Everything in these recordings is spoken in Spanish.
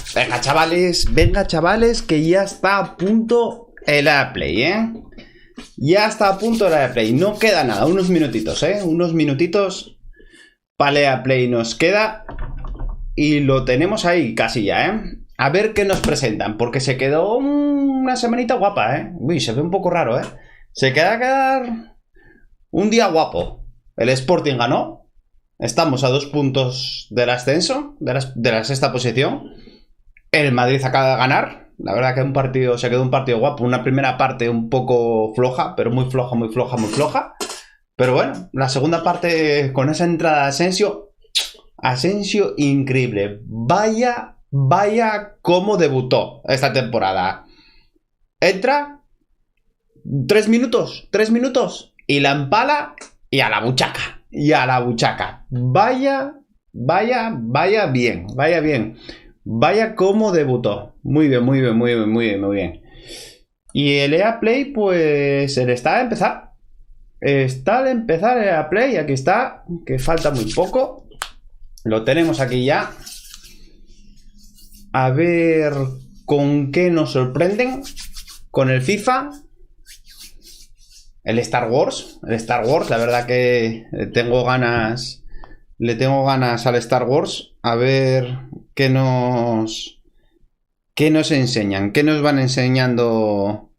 Venga, chavales, que ya está a punto el AirPlay, ¿eh? Ya está a punto el AirPlay. No queda nada, unos minutitos, ¿eh? Unos minutitos para el AirPlay nos queda. Y lo tenemos ahí casi ya, ¿eh? A ver qué nos presentan, porque se quedó una semanita guapa, ¿eh? Uy, se ve un poco raro, ¿eh? Se queda a quedar un día guapo. El Sporting ganó. Estamos a 2 puntos del ascenso, de la sexta posición. El Madrid acaba de ganar. La verdad que se quedó un partido guapo. Una primera parte un poco floja, pero muy floja, muy floja, muy floja. Pero bueno, la segunda parte con esa entrada de Asensio, increíble. Vaya cómo debutó esta temporada. Entra 3 minutos y la empala y a la buchaca. Vaya bien. Vaya cómo debutó. Muy bien. Y el EA Play, pues está a empezar. Está al empezar el EA Play. Aquí está, que falta muy poco. Lo tenemos aquí ya. A ver con qué nos sorprenden. Con el FIFA. El Star Wars. La verdad que le tengo ganas al Star Wars. A ver qué nos enseñan. ¿Qué nos van enseñando?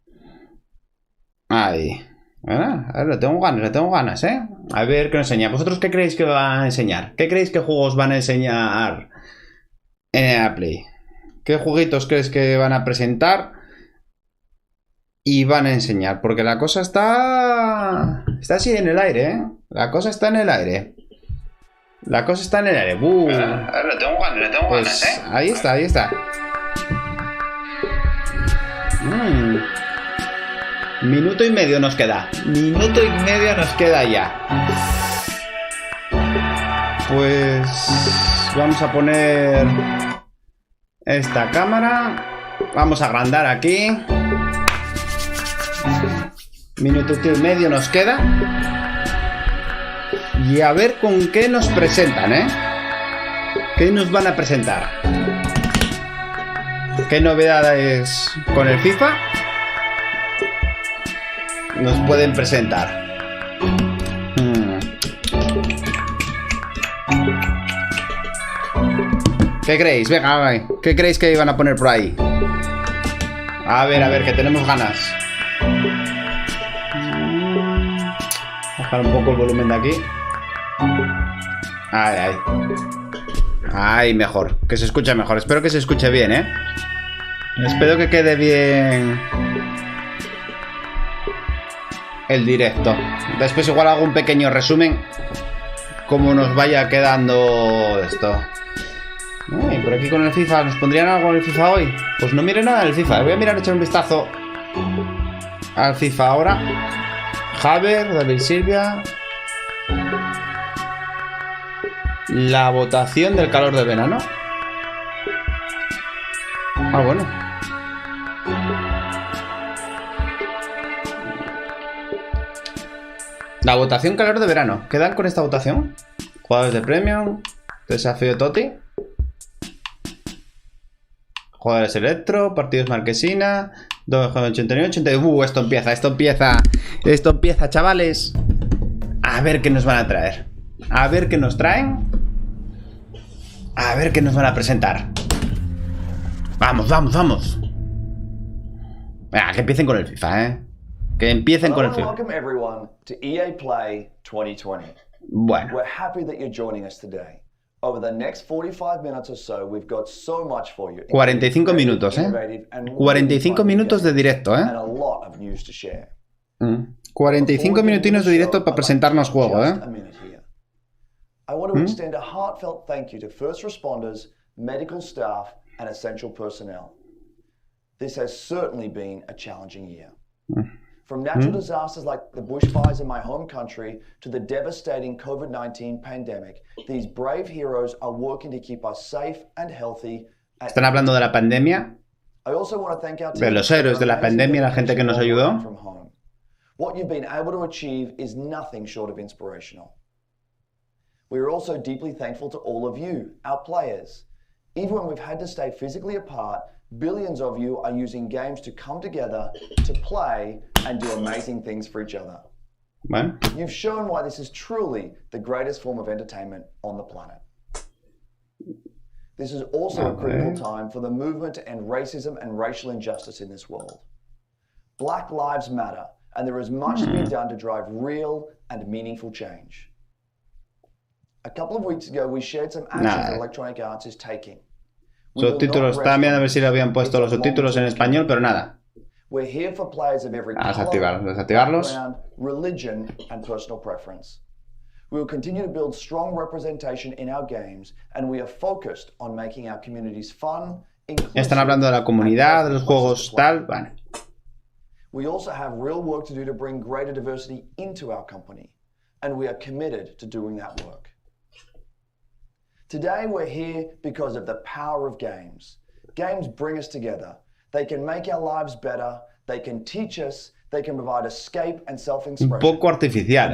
Ahí. A ver, le tengo ganas, ¿eh? A ver qué nos enseña. ¿Vosotros qué creéis que van a enseñar? ¿Qué creéis que juegos van a enseñar en el Play? ¿Qué jueguitos crees que van a presentar y van a enseñar? Porque la cosa está así en el aire, ¿eh? La cosa está en el aire. A ver, le tengo ganas, ¿eh? Ahí está. Minuto y medio nos queda ya. Pues vamos a poner esta cámara. Vamos a agrandar aquí. Minuto y medio nos queda. Y a ver con qué nos presentan, ¿eh? ¿Qué nos van a presentar? ¿Qué novedades con el FIFA nos pueden presentar? ¿Qué creéis? Venga, ¿qué creéis que iban a poner por ahí? A ver, que tenemos ganas. Bajar un poco el volumen de aquí. Ahí, mejor. Que se escuche mejor. Espero que se escuche bien, ¿eh? Espero que quede bien el directo. Después igual hago un pequeño resumen cómo nos vaya quedando esto. Uy, por aquí con el FIFA. ¿Nos pondrían algo en el FIFA hoy? Pues no mire nada en el FIFA. Voy a mirar, echar un vistazo al FIFA ahora. Javier, David Silvia. La votación del calor de verano. Bueno. La votación calor de verano. ¿Quedan con esta votación? Jugadores de premium. Desafío Toti. Jugadores electro. Partidos marquesina. 89, 89. Esto empieza, chavales. A ver qué nos van a traer. A ver qué nos traen. A ver qué nos van a presentar. Vamos. Venga, que empiecen con el FIFA, ¿eh? Que empiecen con el FIFA. Welcome everyone to EA Play 2020. Bueno. We're happy that you're joining us today. Over the next 45 minutes or so, we've got so much for you. 45 minutos, ¿eh? 45 minutos de directo, ¿eh? And a lot of news to share. 45 minutinos de directo para presentarnos juego, ¿eh? I want to extend a heartfelt thank you to first responders, medical staff, and essential personnel. This has certainly been a challenging year. From natural disasters like the bushfires in my home country to the devastating COVID-19 pandemic, these brave heroes are working to keep us safe and healthy. Están hablando de la pandemia, I also want to thank our de los héroes de la pandemia, la gente que nos ayudó. What you've been able to achieve is nothing short of inspirational. We are also deeply thankful to all of you, our players. Even when we've had to stay physically apart, billions of you are using games to come together, to play, and do amazing things for each other. Bueno. You've shown why this is truly the greatest form of entertainment on the planet. This is also a critical time for the movement to end racism and racial injustice in this world. Black lives matter, and there is much to be done to drive real and meaningful change. A couple of weeks ago, we shared some actions that Electronic Arts is taking. Subtítulos, estaba mirando a ver si le habían puesto los subtítulos en español, pero nada. We're here for players of every desactivarlos. background, religion, and personal preference. We will continue to build strong representation in our games, and we are focused on making our communities fun, inclusive. Están hablando de la comunidad, de los juegos, tal, vale. We also have real work to do to bring greater diversity into our company, and we are committed to doing that work. Today we're here because of the power of games. Games bring us together. They can make our lives better, they can teach us, they can provide escape and self-expression. Un poco artificial,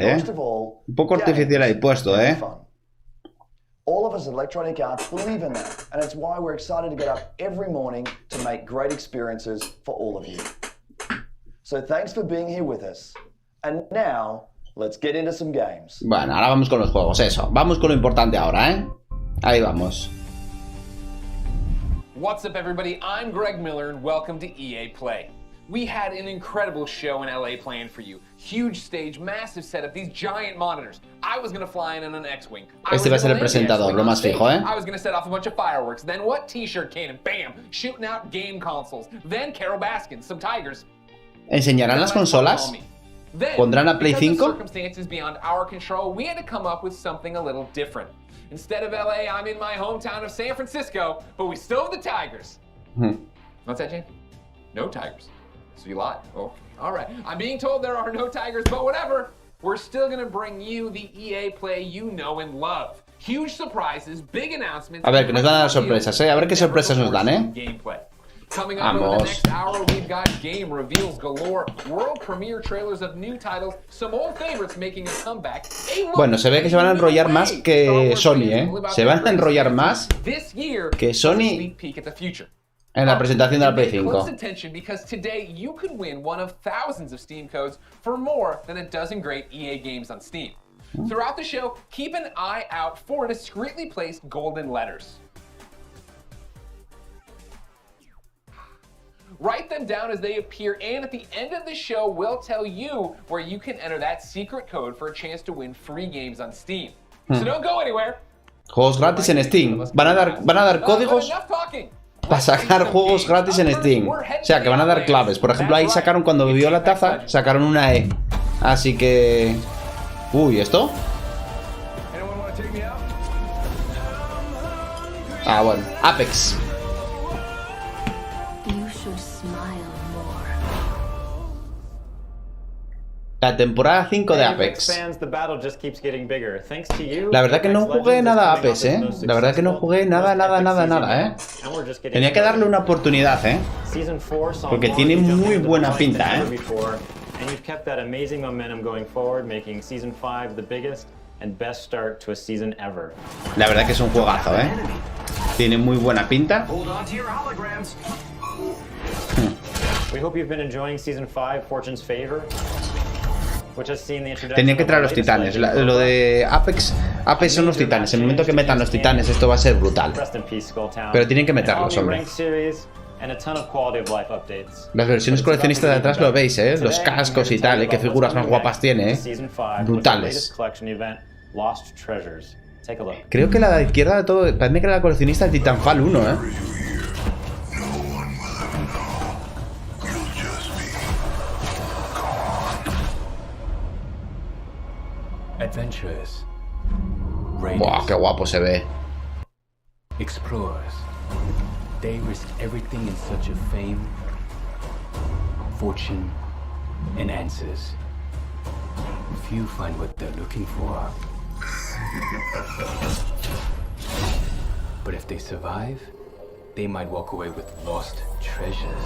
Un poco artificial ahí puesto, All of us at Electronic Arts believe in that, and it's why we're excited to get up every morning to make great experiences for all of you. So thanks for being here with us. And now, let's get into some games. Bueno, ahora vamos con los juegos, eso. Vamos con lo importante ahora, Ahí vamos. What's up, everybody? I'm Greg Miller, and welcome to EA Play. We had an incredible show in LA planned for you. Huge stage, massive setup, these giant monitors. I was gonna fly in an X-Wing. Este va a ser el presentador, lo más fijo, I was gonna set off a bunch of fireworks. Then what? T-shirt cannon, bam! Shooting out game consoles. Then Carol Baskin, some tigers. ¿Enseñarán las consolas? ¿Pondrán a Play 5? Circumstances beyond our control, we had to come up with something a little different. Instead of LA, I'm in my hometown of San Francisco, but we still have the Tigers. What's that, Jane? No Tigers. So you lied. Okay. All right. I'm being told there are no Tigers, but whatever. We're still going to bring you the EA Play you know and love. Huge surprises, big announcements. A ver, que nos van a dar sorpresas, A ver qué sorpresas nos dan, Gameplay. Coming up over the next hour, we've got game reveals galore, world premiere trailers of new titles, some old favorites making a comeback. Bueno, se ve que se van a enrollar más que Sony, Se van a enrollar más que Sony en la presentación de la Play 5. Because today you could win one of thousands of Steam codes for more than a dozen great EA games on Steam. Throughout the show, keep an eye out for discreetly placed golden letters. Write them down as they appear, and at the end of the show, we'll tell you where you can enter that secret code for a chance to win free games on Steam. So don't go anywhere. Juegos gratis en Steam. Van a dar códigos para sacar juegos gratis en Steam. O sea, que van a dar claves. Por ejemplo, ahí sacaron, cuando bebió la taza, sacaron una E. Así que... Uy, ¿esto? Ah, bueno. Apex. La temporada 5 de Apex. La verdad que no jugué nada a Apex, La verdad que no jugué nada, Tenía que darle una oportunidad, Porque tiene muy buena pinta, La verdad que es un juegazo, Tiene muy buena pinta. Tenían que traer los titanes. Lo de Apex son los titanes. En el momento que metan los titanes, esto va a ser brutal. Pero tienen que meterlos, hombre. Las versiones coleccionistas de atrás lo veis, Los cascos y tal, Qué figuras más guapas tiene, Brutales. Creo que la de izquierda de todo, parece que era la coleccionista de Titanfall 1, Adventurers, Buah, qué guapo se ve. Explorers, they risk everything in search of fame, fortune, and answers. Few find what they're looking for. But if they survive, they might walk away with lost treasures.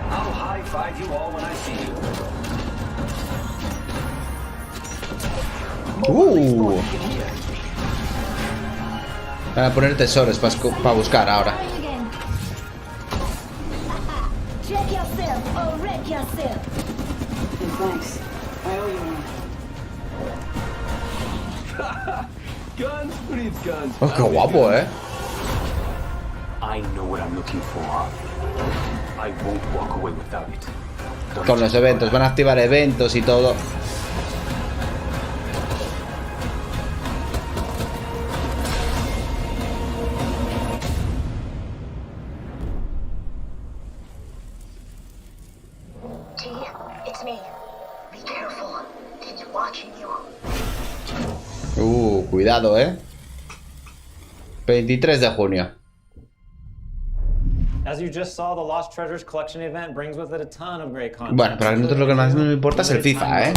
I'll high-five you all when I see you. Van a poner tesoros para buscar ahora. Oh, qué guapo, Con los eventos, van a activar eventos y todo. Cuidado, 23 de junio. Bueno, pero a nosotros lo que más nos importa es el FIFA,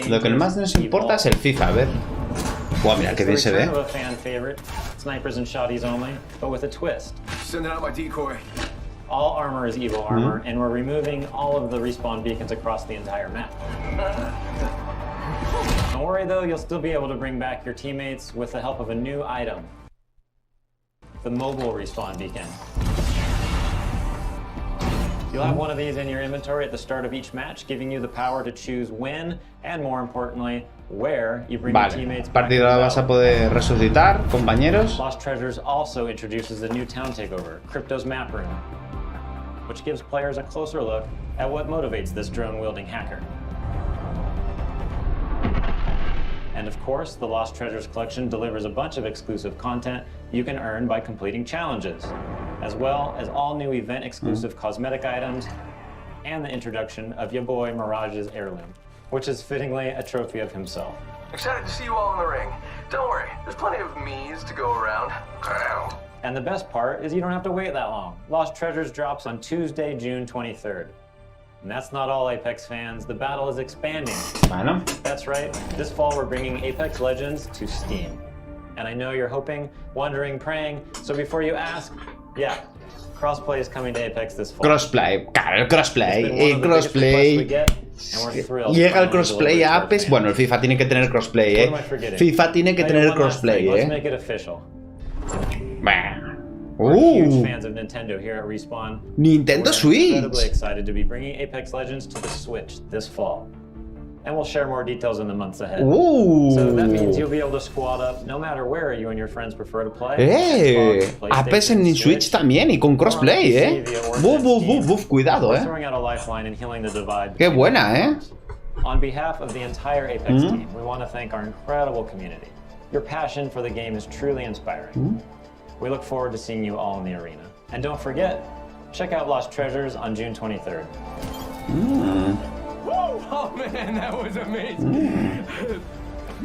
Lo que más nos importa es el FIFA, a ver. Wow, mira qué bien se ve. All armor is evil armor, and we're removing all of the respawn beacons across the entire map. Don't worry though, you'll still be able to bring back your teammates with the help of a new item. The mobile respawn beacon. You'll have one of these in your inventory at the start of each match, giving you the power to choose when, and more importantly, where you bring your teammates back. Partida vas a poder resucitar, compañeros. Lost Treasures also introduces a new town takeover, Crypto's Map Room, which gives players a closer look at what motivates this drone-wielding hacker. And of course, the Lost Treasures collection delivers a bunch of exclusive content you can earn by completing challenges, as well as all new event-exclusive cosmetic items and the introduction of your boy Mirage's heirloom, which is fittingly a trophy of himself. Excited to see you all in the ring. Don't worry, there's plenty of me's to go around. And the best part is you don't have to wait that long. Lost Treasures drops on Tuesday, June 23rd. And that's not all, Apex fans. The battle is expanding. Bueno. That's right. This fall, we're bringing Apex Legends to Steam. And I know you're hoping, wondering, praying. So before you ask, yeah, crossplay is coming to Apex this fall. Crossplay, claro, el crossplay. Llega el crossplay a Apex. Bueno, el FIFA tiene que tener crossplay, FIFA tiene que tener crossplay, Let's make it official. Bah. We're huge fans of Nintendo here at Respawn. Nintendo Switch. We're incredibly excited to be bringing Apex Legends to the Switch this fall. And we'll share more details in the months ahead. So that means you'll be able to squad up no matter where you and your friends prefer to play. Apex en Switch también y con crossplay, cuidado, Qué buena, On behalf of the entire Apex team, we want to thank our incredible community. Your passion for the game is truly inspiring. We look forward to seeing you all in the arena. And don't forget, check out Lost Treasures on June 23rd. Oh man, that was amazing.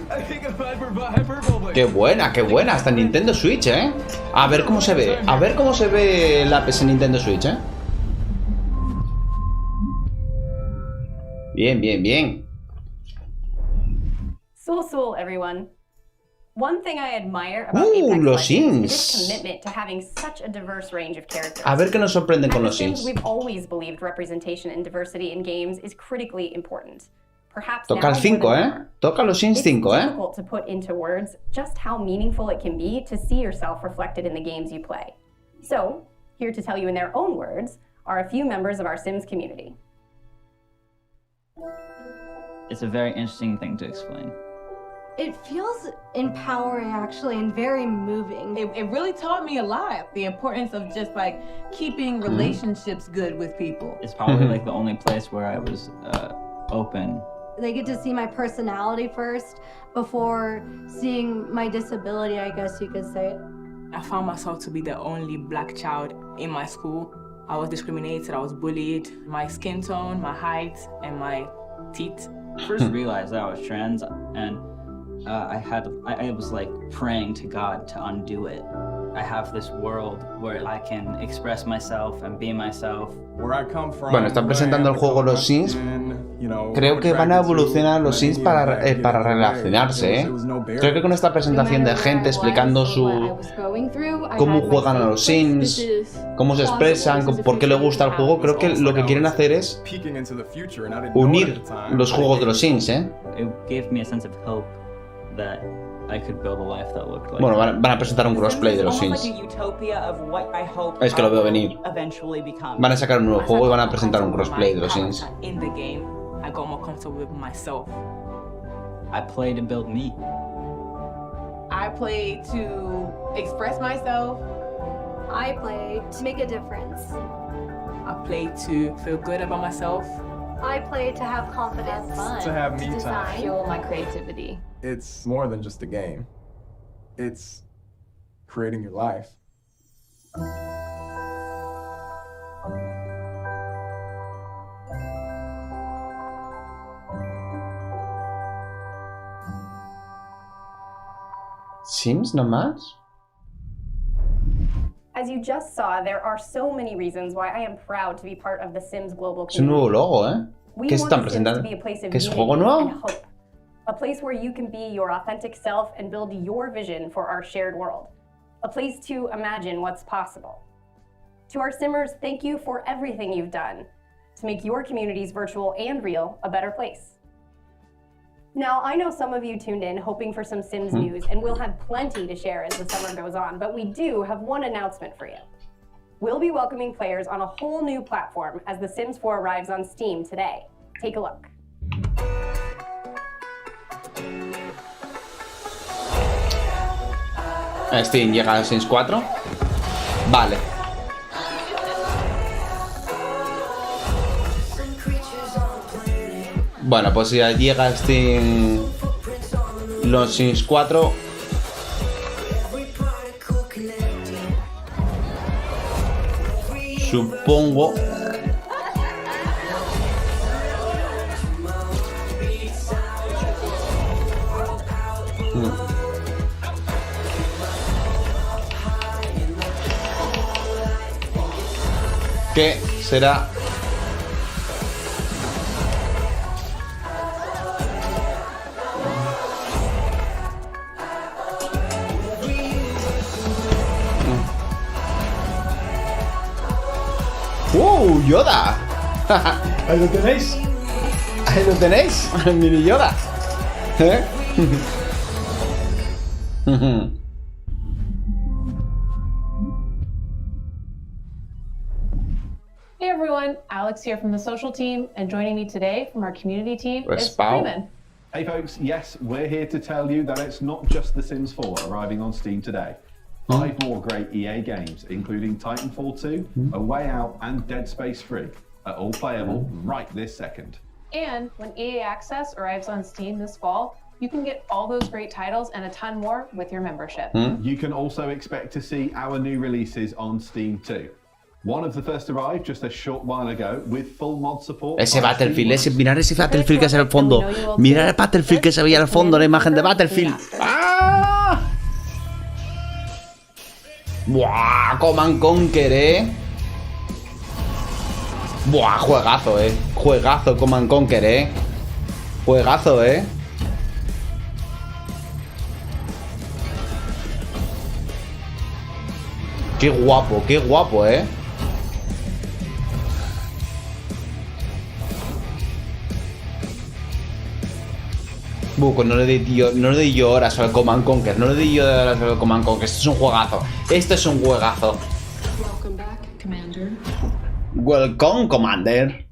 I think I'm hyperbolic. Qué buena, hasta Nintendo Switch, A ver cómo se ve, el Apex en Nintendo Switch, Bien. So, everyone. One thing I admire about Apex los Legends is Sims. its commitment to having such a diverse range of characters. A ver qué nos sorprenden con At los Sims, Sims. we've always believed representation and diversity in games is critically important. Perhaps Toca el now 5, more than ever. Toca los Sims 5, It's difficult to put into words just how meaningful it can be to see yourself reflected in the games you play. So, here to tell you in their own words are a few members of our Sims community. It's a very interesting thing to explain. It feels empowering, actually, and very moving. It really taught me a lot. The importance of just like keeping relationships good with people. It's probably like the only place where I was open. They get to see my personality first before seeing my disability, I guess you could say. I found myself to be the only black child in my school. I was discriminated, I was bullied. My skin tone, my height, and my teeth. First realized that I was trans, and I was like praying to God to undo it. I have this world where I can express myself and be myself. Bueno, están presentando el juego los Sims. Creo que van a evolucionar los Sims para relacionarse, Creo que con esta presentación de gente explicando cómo juegan a los Sims, cómo se expresan, por qué le gusta el juego, creo que lo que quieren hacer es unir los juegos de los Sims, It gave me a sense of hope that I could build a life that looked like Bueno, that. van a presentar un crossplay de los Sims. Es que lo veo venir. Van a sacar un nuevo juego y van a presentar un crossplay de los Sims. In the game, I got more comfortable with myself. I play to build me. I play to express myself. I play to make a difference. I play to feel good about myself. I play to have confidence. To have me time. Fuel my creativity. It's more than just a game. It's creating your life. ¿Sims nomás? As you just saw, there are so many reasons why I am proud to be part of the Sims global Es un nuevo community. logo, ¿eh? We ¿Qué want están The Sims to presentando? be a place of ¿Qué es unity juego and nuevo? hope. A place where you can be your authentic self and build your vision for our shared world. A place to imagine what's possible. To our Simmers, thank you for everything you've done to make your communities, virtual and real, a better place. Now, I know some of you tuned in hoping for some Sims news, and we'll have plenty to share as the summer goes on, but we do have one announcement for you. We'll be welcoming players on a whole new platform as The Sims 4 arrives on Steam today. Take a look. Steam llega a Sims 4. Vale. Bueno, pues ya llega Steam los Sims 4. Supongo. Que será Yoda. Ahí lo tenéis. Ahí lo tenéis, el mini Yoda. ¿Eh? Hey everyone, Alex here from the social team, and joining me today from our community team is Pau. Freeman. Hey folks, yes, we're here to tell you that it's not just The Sims 4 arriving on Steam today. 5 more great EA games, including Titanfall 2, A Way Out, and Dead Space 3, are all playable right this second. And when EA Access arrives on Steam this fall, you can get all those great titles and a ton more with your membership. You can also expect to see our new releases on Steam too. One of the first arrived just a short while ago with full mod support. Ese Battlefield, mirar ese Battlefield que es al fondo. Mirar el Battlefield que se veía al fondo, la imagen de Battlefield. ¡Ah! ¡Buah! Command Conquer, ¡Buah! Juegazo, Juegazo Command Conquer, Juegazo, Qué guapo, Pues no le di yo horas al Command Conquer, no le di yo horas al Command Conquer. Esto es un juegazo. Esto es un juegazo. Welcome, Commander.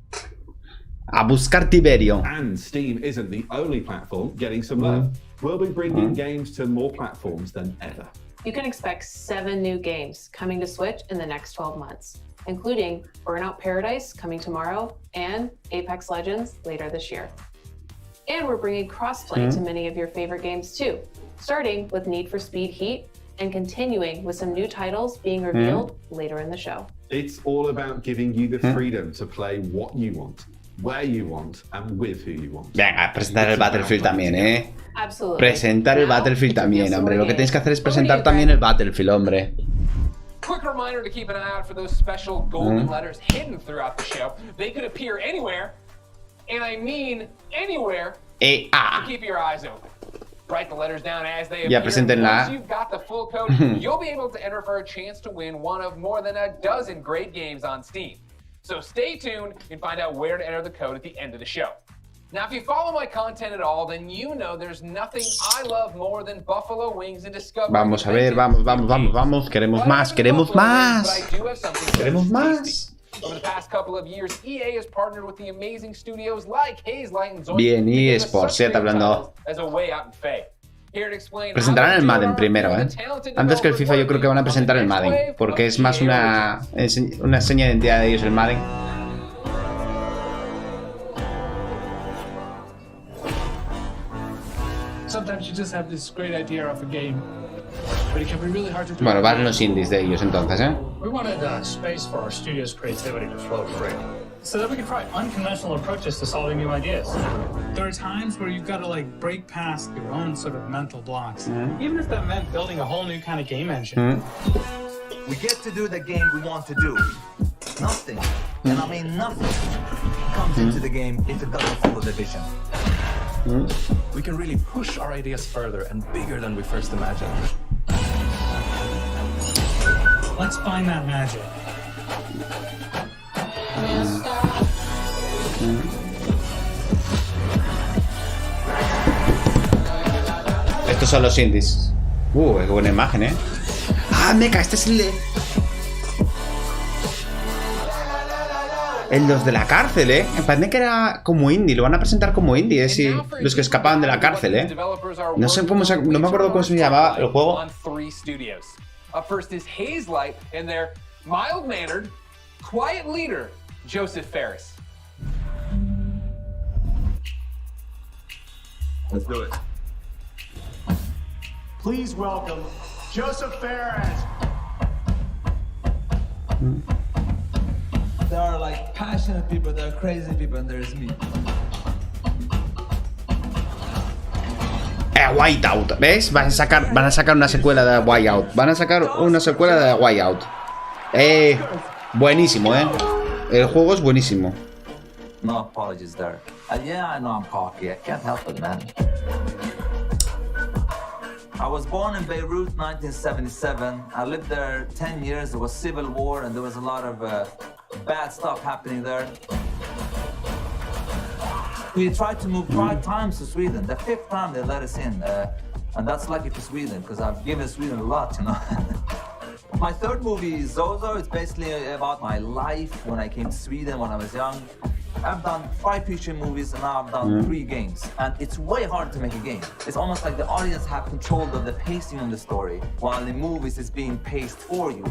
A buscar Tiberio. And Steam isn't the only platform getting some love. We'll be bringing games to more platforms than ever. You can expect 7 new games coming to Switch in the next 12 months, including Burnout Paradise coming tomorrow and Apex Legends later this year. And we're bringing crossplay to many of your favorite games too, starting with Need for Speed Heat and continuing with some new titles being revealed later in the show. It's all about giving you the freedom to play what you want, where you want, and with who you want. Venga, presentar el Battlefield también, Absolutely. Presentar el Battlefield también, hombre. Lo que tenéis que hacer es presentar también el Battlefield, hombre. Quick reminder to keep an eye out for those special golden letters hidden throughout the show. They could appear anywhere, and I mean anywhere. So keep your eyes open. Write the letters down as they appear. Once you've got the full code, you'll be able to enter for a chance to win one of more than a dozen great games on Steam. So stay tuned and find out where to enter the code at the end of the show. Now, if you follow my content at all, then you know there's nothing I love more than buffalo wings and discovery. Vamos a ver, vamos. Queremos más, queremos más. Queremos más. Over the past couple of years, EA has partnered with the amazing studios like Hazelight and Zoink. Bien, EA Sports, ya está hablando. Presentarán el Madden primero, ¿eh? Antes que el FIFA yo creo que van a presentar el Madden, porque es más una seña de identidad de ellos el Madden. Bueno, van los indies de ellos entonces, ¿eh? We wanted space for our studio's creativity to flow free, so that we could try unconventional approaches to solving new ideas. There are times where you've got to like break past your own sort of mental blocks, even if that meant building a whole new kind of game engine. We get to do the game we want to do. Nothing, and I mean nothing, comes into the game if it doesn't follow the vision. We can really push our ideas further and bigger than we first imagined. Let's find that magic. Estos son los indies. Qué buena imagen, ¿eh? Ah, meca, este es los de la cárcel, ¿eh? Me parece que era como indie, lo van a presentar como indie, ¿eh? Sí, los que escapaban de la cárcel, ¿eh? No sé cómo no me acuerdo cómo se llamaba el juego. Up first is Hazelight and their mild-mannered, quiet leader, Joseph Ferris. Let's do it. Please welcome Joseph Ferris. There are like passionate people, there are crazy people, and there's me. Whiteout, ¿ves? Van a sacar una secuela de Whiteout. Van a sacar una secuela de Whiteout. Buenísimo, ¿eh? El juego es buenísimo. No apologies there. Yeah, I know I'm cocky. I can't help it, man. I was born in Beirut, 1977. I lived there 10 years. There was civil war, and there was a lot of bad stuff happening there. We tried to move 5 times to Sweden. The 5th time they let us in. And that's lucky for Sweden, because I've given Sweden a lot, you know. My third movie, Zozo, it's basically about my life when I came to Sweden when I was young. I've done 5 feature movies and now I've done 3 games. And it's way hard to make a game. It's almost like the audience have control of the pacing of the story, while in movies it's being paced for you.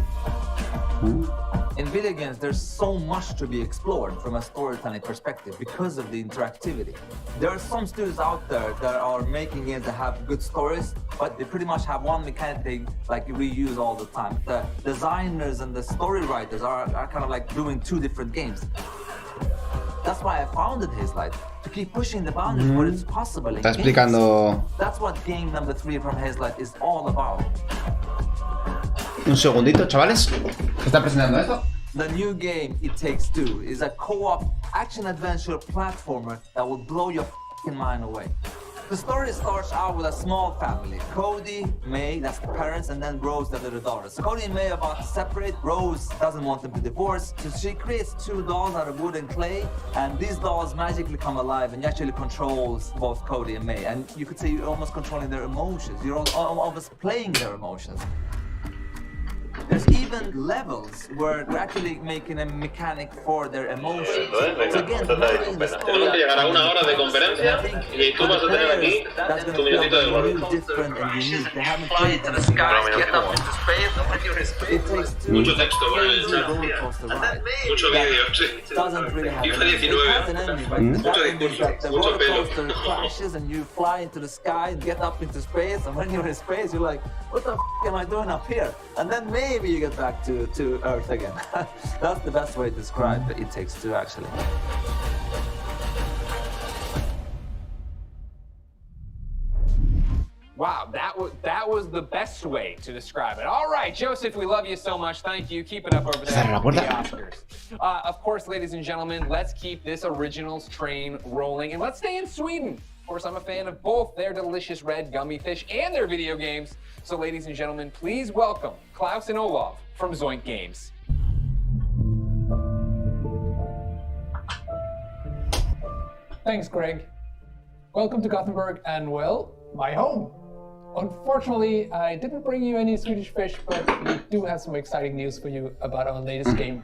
In video games, there's so much to be explored from a storytelling perspective because of the interactivity. There are some studios out there that are making games that have good stories, but they pretty much have one mechanic they like reuse all the time. The designers and the story writers are kind of like doing 2 different games. That's why I founded Hazelight, to keep pushing the boundaries where it's possible in Está explicando. That's what game number 3 from Hazelight is all about. Un segundito, chavales. ¿Está presentando esto? The new game, It Takes Two, is a co-op action-adventure platformer that will blow your f***ing mind away. The story starts out with a small family. Cody, May, that's the parents, and then Rose, the little daughter. So Cody and May are about to separate. Rose doesn't want them to divorce, so she creates 2 dolls out of wood and clay, and these dolls magically come alive and actually controls both Cody and May. And you could say you're almost controlling their emotions. You're almost playing their emotions. There's even levels where they're actually making a mechanic for their emotions. So again, knowing the story, tenemos que llegar a 1 hora de conferencia y tú vas a tener aquí tu minutito de gol. Different and unique. They haven't played in the sky, get up into space. It takes 2 mucho texto, mucho vídeo, sí. Doesn't really have FIFA 19. Mucho discurso, mucho pelo. The roller coaster crashes and you fly into the sky and get up into space, and when you're in space, you're like, what the f*** am I doing up here? And then maybe you get back to Earth again. That's the best way to describe It Takes Two, actually. Wow, that was the best way to describe it. All right, Joseph, we love you so much. Thank you. Keep it up over there with the Oscars. Of course, ladies and gentlemen, let's keep this originals train rolling, and let's stay in Sweden. Of course, I'm a fan of both their delicious red gummy fish and their video games. So, ladies and gentlemen, please welcome Klaus and Olaf from Zoink Games. Thanks, Greg. Welcome to Gothenburg and, well, my home. Unfortunately, I didn't bring you any Swedish fish, but we do have some exciting news for you about our latest game.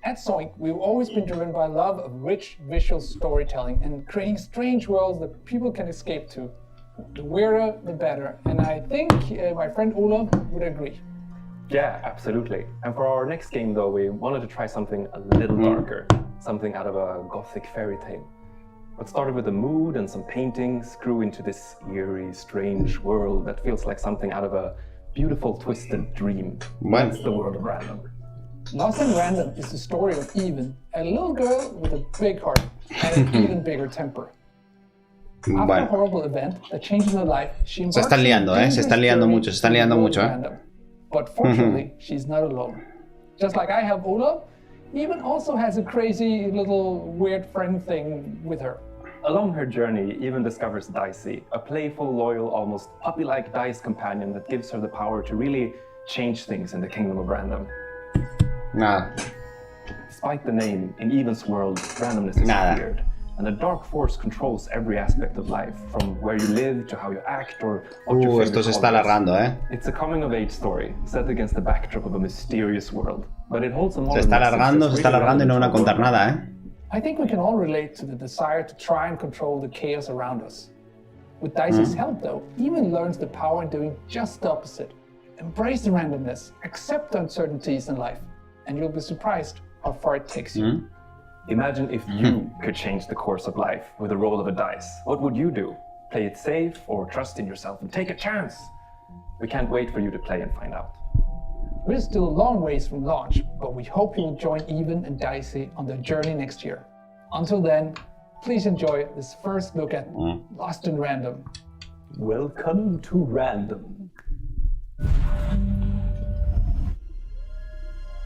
At Zoink, we've always been driven by love of rich visual storytelling and creating strange worlds that people can escape to. The weirder, the better, and I think my friend Ola would agree. Yeah, absolutely. And for our next game, though, we wanted to try something a little darker, something out of a gothic fairy tale. What started with a mood and some paintings grew into this eerie, strange world that feels like something out of a beautiful, twisted dream. That's the world of Random. Lost in Random is the story of Even, a little girl with a big heart and an even bigger temper. After a horrible event that changes her life, she embarks se están liando, se están liando mucho, But fortunately, she's not alone. Just like I have Ola, Even also has a crazy little weird friend thing with her. Along her journey, Even discovers Dicey, a playful, loyal, almost puppy-like dice companion that gives her the power to really change things in the kingdom of Random. Nada. Despite the name, in Even's world, randomness is weird. And the dark force controls every aspect of life, from where you live to how you act or what your favorite esto se está alargando, It's a coming-of-age story set against the backdrop of a mysterious world, but it holds a Se está alargando y no van a contar nada, I think we can all relate to the desire to try and control the chaos around us. With Dicey's help, though, Even learns the power in doing just the opposite. Embrace the randomness, accept uncertainties in life, and you'll be surprised how far it takes you. Imagine if you could change the course of life with a roll of a dice. What would you do? Play it safe or trust in yourself and take a chance? We can't wait for you to play and find out. We're still a long ways from launch, but we hope you'll join Even and Dicey on their journey next year. Until then, please enjoy this first look at Lost in Random. Welcome to Random.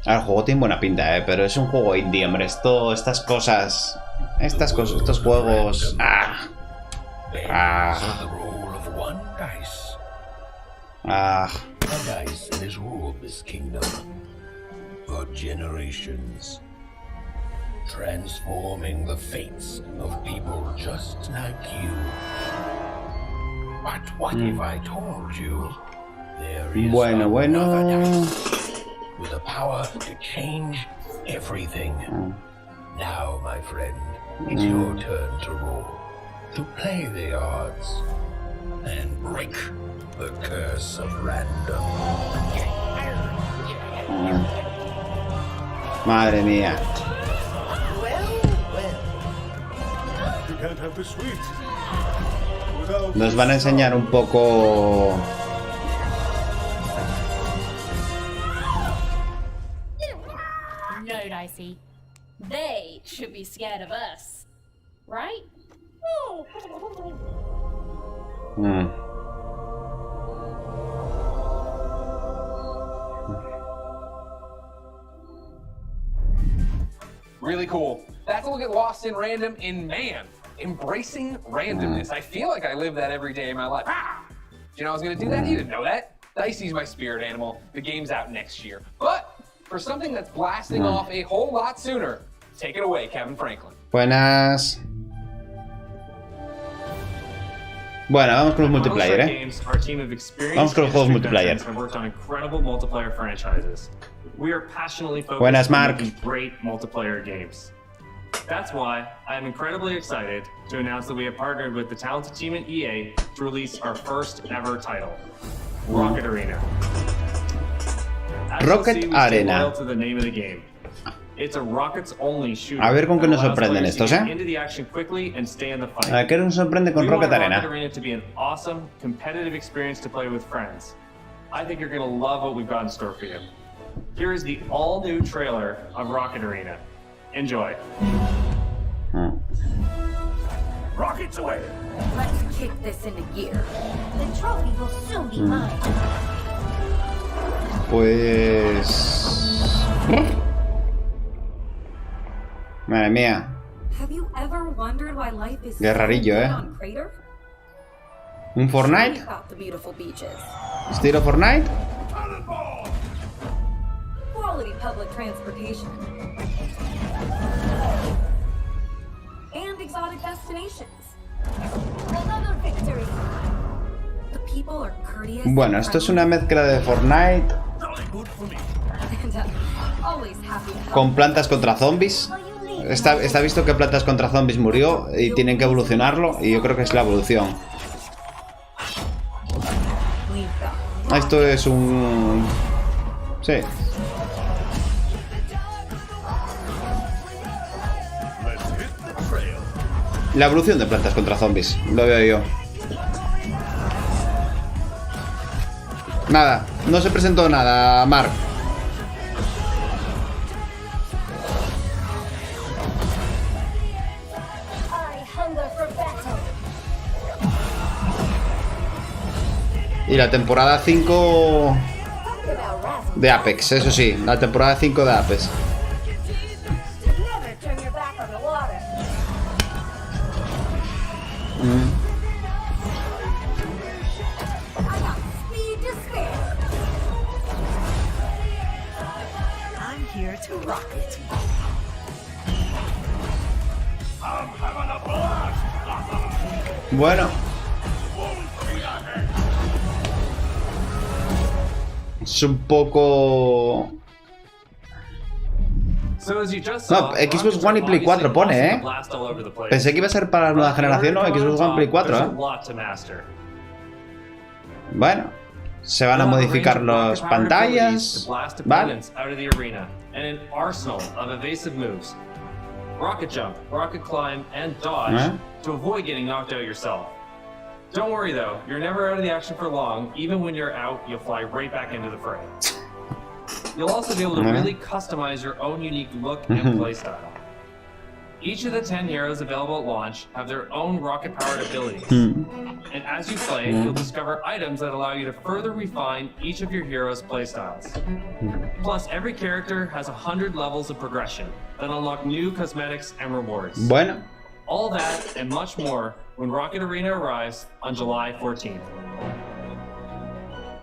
El juego tiene buena pinta, pero es un juego indie, hombre. Estas cosas, estos juegos. A dice has ruled this kingdom for generations, transforming the fates of people just like you. But what if I told you there is another dice with the power to change everything? Now, my friend, it's your turn to roll, to play the odds, and break the curse of Random. Madre mía. You can't have the sweet. Nos van a enseñar un poco. No, Dicey. They should be scared of us, right? Really cool. That's a look at Lost in Random in man. Embracing randomness. I feel like I live that every day in my life. You know I was gonna do that? You didn't know that. Dicey's my spirit animal. The game's out next year. But for something that's blasting off a whole lot sooner, take it away, Kevin Franklin. Buenas. Bueno, vamos con los multiplayer, Vamos con los juegos multiplayer. We are passionately focused Buenas, on Mark. making great multiplayer games. That's why I am incredibly excited to announce that we have partnered with the talented team at EA to release our first ever title, Rocket Arena. As Rocket you'll see, we stay Arena. loyal to the name of the game. It's a rockets only shooter. A ver con qué nos that allows sorprenden players to estos, get into the action quickly and stay in the fight. A ver qué nos sorprende con We want Rocket Arena. Rocket Arena to be an awesome, competitive experience to play with friends. I think you're going to love what we've got in store for you. Here is the all-new trailer of Rocket Arena. Enjoy. Rockets away! Let's kick this into gear. The trophy will soon be mine. Pues... Madre mía. Have you ever wondered why life is Qué rarillo, so good on Crater? ¿Un Fortnite? About the beautiful beaches, ¿Estilo Fortnite? quality public transportation, and exotic destinations. Bueno, esto es una mezcla de Fortnite con Plantas contra Zombies. Está visto que Plantas contra Zombies murió y tienen que evolucionarlo, y yo creo que es la evolución. Esto es un... Sí. La evolución de Plantas contra Zombies, lo veo yo. Nada, no se presentó nada, Mark. Y la temporada 5 de Apex, eso sí, la temporada 5 de Apex. Bueno. Es un poco... No, Xbox One y Play 4 pone, ¿eh? Pensé que iba a ser para la nueva generación, ¿no? Xbox One, Play 4, ¿eh? Bueno, se van a modificar las pantallas, ¿vale? Rocket jump, rocket climb, and dodge to avoid getting knocked out yourself. Don't worry though, you're never out of the action for long. Even when you're out, you'll fly right back into the fray. You'll also be able to really customize your own unique look and playstyle. Each of the 10 heroes available at launch have their own rocket-powered abilities. And as you play, you'll discover items that allow you to further refine each of your heroes' playstyles. Plus, every character has 100 levels of progression that unlock new cosmetics and rewards. Bueno. All that and much more when Rocket Arena arrives on July 14th.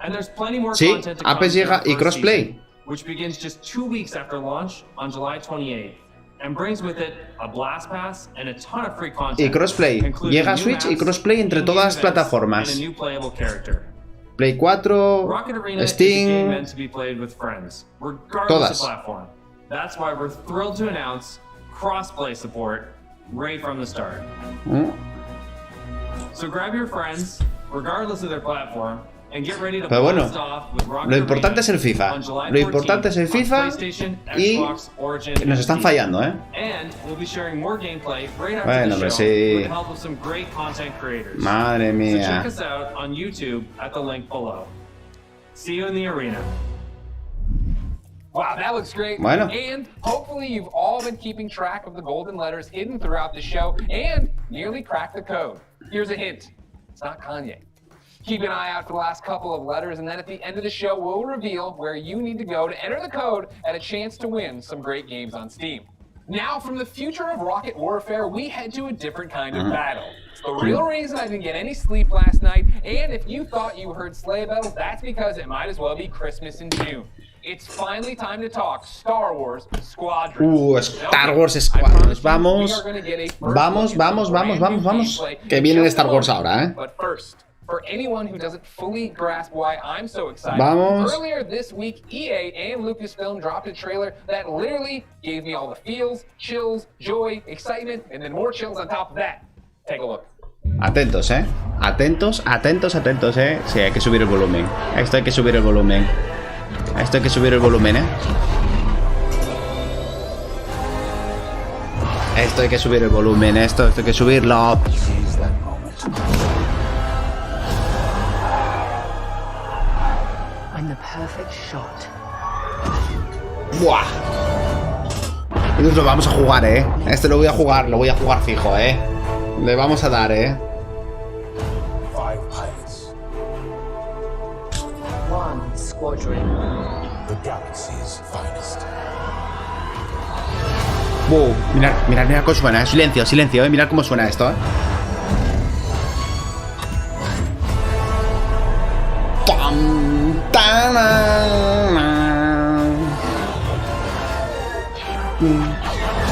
And there's plenty more content to come Apex llega y crossplay, which begins just 2 weeks after launch on July 28th. And brings with it a blast pass and a ton of free content. Y crossplay, llega a Switch y crossplay entre todas las plataformas. Play 4, Steam, todas. That's why we're thrilled to announce crossplay support right from the start. So grab your friends, regardless of their platform. Pero bueno, lo importante es el FIFA. Lo importante es el FIFA y nos están fallando, ¿eh? Bueno, pues sí. Madre mía. Wow, that looks great. Bueno. And hopefully you've all been keeping track of the golden letters hidden throughout the show and nearly cracked the code. Here's a hint. It's not Kanye. Keep an eye out for the last couple of letters, and then at the end of the show, we'll reveal where you need to go to enter the code and a chance to win some great games on Steam. Now, from the future of rocket warfare, we head to a different kind of battle. It's the real reason I didn't get any sleep last night, and if you thought you heard sleigh bells, that's because it might as well be Christmas in June. It's finally time to talk Star Wars Squadrons. Star Wars Squadrons. Vamos. Vamos, vamos, vamos, vamos, vamos. Que viene Star Wars ahora, ¿eh? But first, for anyone who doesn't fully grasp why I'm so excited, Vamos. Earlier this week, EA and Lucasfilm dropped a trailer that literally gave me all the feels, chills, joy, excitement, and then more chills on top of that. Take a look. Atentos, ¿eh? Atentos, atentos, atentos, ¿eh? Sí, hay que subir el volumen. Esto hay que subir el volumen. Esto hay que subir el volumen, ¿eh? Esto hay que subir el volumen, esto hay que subirlo. ¡Buah! Nos lo vamos a jugar, ¿eh? Este lo voy a jugar fijo, ¿eh? Le vamos a dar, ¿eh? Wow, mirad, mirad, mirad cómo suena, ¿eh? Silencio, silencio, ¿eh? Mirad cómo suena esto, ¿eh?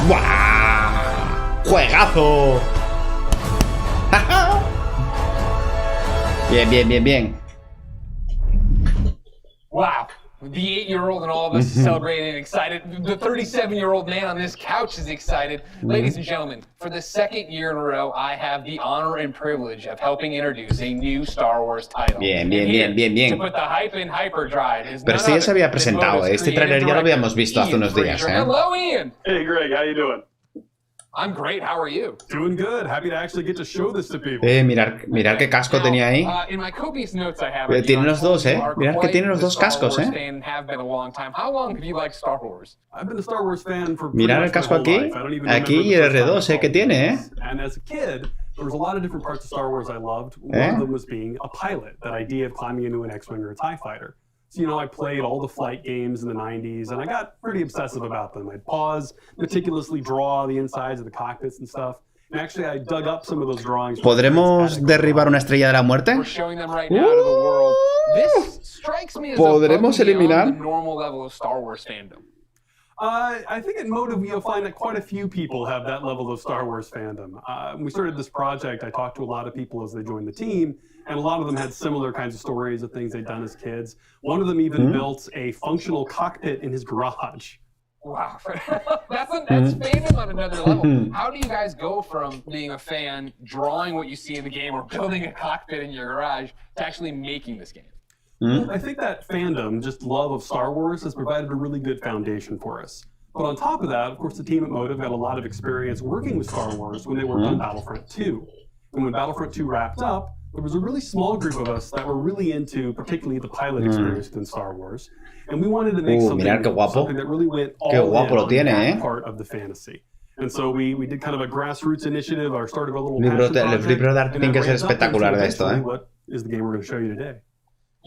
¡Buah! ¡Juegazo! Bien, bien, bien, bien. Wow. The 8-year-old and all of us celebrating and excited. The 37-year-old man on this couch is excited. Ladies and gentlemen, for the second year in a row, I have the honor and privilege of helping introduce a new Star Wars title. Bien. To put the hype in hyperdrive is Pero sí ya se había presentado, este trailer ya lo habíamos visto hace unos días, Hello, Ian. Hey, Greg, how you doing? I'm great. How are you? Doing good. Happy to actually get to show this to people. Mirar qué casco tenía ahí. In my copious notes I have Tiene los dos, Mirad que tiene los dos cascos, Have been a long time. How long have you liked Star Wars? I've been a Star Wars fan for Mirad el casco aquí. Aquí y el R2, que tiene, And as a kid, there was a lot of different parts of Star Wars I loved. One of them was being a pilot, that idea of climbing into an X-Wing or a TIE fighter. So, you know, I played all the flight games in the 90s, and I got pretty obsessive about them. I'd pause, meticulously draw the insides of the cockpits and stuff. And actually, I dug up some of those drawings. ¿Podremos derribar una estrella de la muerte? ¿Podremos eliminar? I think at Motive you'll find that quite a few people have that level of Star Wars fandom. When we started this project, I talked to a lot of people as they joined the team, and a lot of them had similar kinds of stories of things they'd done as kids. One of them even built a functional cockpit in his garage. Wow, that's fandom on another level. How do you guys go from being a fan, drawing what you see in the game, or building a cockpit in your garage, to actually making this game? Well, I think that fandom, just love of Star Wars, has provided a really good foundation for us. But on top of that, of course, the team at Motive had a lot of experience working with Star Wars when they worked on Battlefront 2. And when Battlefront 2 wrapped up, there was a really small group of us that were really into particularly the pilot experience within Star Wars. And we wanted to make something that really went all in on that part of the fantasy. And so we did kind of a grassroots initiative, or started a little passion project. El libro de arte tiene que ser espectacular de esto, What is the game we're going to show you today?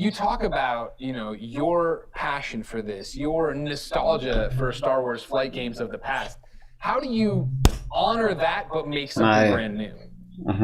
You talk about, you know, your passion for this, your nostalgia for Star Wars flight games of the past. How do you honor that but make something brand new?